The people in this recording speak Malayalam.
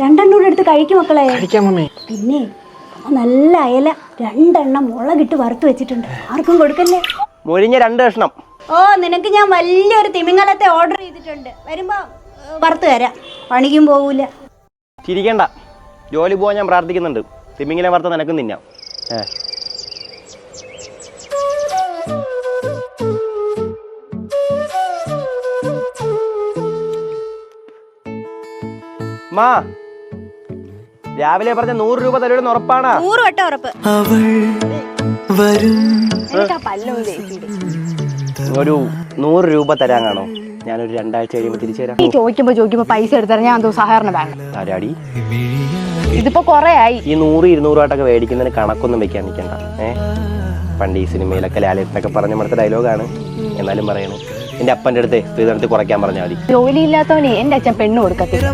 രണ്ടെണ്ണം കൂടെ എടുത്ത് കഴിക്കും മക്കളെ. കഴിക്കാം മമ്മി. പിന്നെ നല്ല അയല 2 എണ്ണം മുളകിട്ട് വറുത്ത് വെച്ചിട്ടുണ്ട്. ആർക്കും കൊടുക്കല്ലേ. മൊഴിഞ്ഞ 2 കഷ്ണം. ഓ നിനക്ക് ഞാൻ വലിയൊരു തിമിങ്ങലത്തെ ഓർഡർ ചെയ്തിട്ടുണ്ട്. വരുമ്പോ വറുത്ത് തരാം. പണിക്കും പോകൂല. ചിരിക്കണ്ട, ജോലി പോകാൻ ഞാൻ പ്രാർത്ഥിക്കുന്നുണ്ട്. തിമിങ്ങിലെ വറുത്ത നിനക്കും തിന്നാം. മാ, രാവിലെ പറഞ്ഞ 100 രൂപ തരുമെന്ന് ഉറപ്പാണാ? 100 വട്ടം ഉറപ്പ്. ഒരു 100 രൂപ തരാൻ കാണോ? ഞാനൊരു 2 ആഴ്ച കഴിയുമ്പോ തിരിച്ചു തരാം. ഈ ചോദിക്കുമ്പോ പൈസ എടുത്തരാൻ ഞാൻ സഹകരണ ബാങ്ക്. ആരാടി? ഇതിപ്പോ കൊറേ ആയി. ഈ 100-200 ആയിട്ടൊക്കെ മേടിക്കുന്നതിന് കണക്കൊന്നും വെക്കാൻ നിൽക്കണ്ട. പണ്ട് ഈ സിനിമയിലൊക്കെ ലാലേട്ടനൊക്കെ പറഞ്ഞ മടുത്ത ഡയലോഗാണ്. എന്നാലും പറയണു, എന്റെ അപ്പന്റെ അടുത്ത് സ്ത്രീധനത്തിൽ കുറയ്ക്കാൻ പറഞ്ഞാൽ മതി. ജോലി ഇല്ലാത്തവനെ എന്റെ അച്ഛൻ പെണ്ണ് കൊടുക്കത്തില്ല.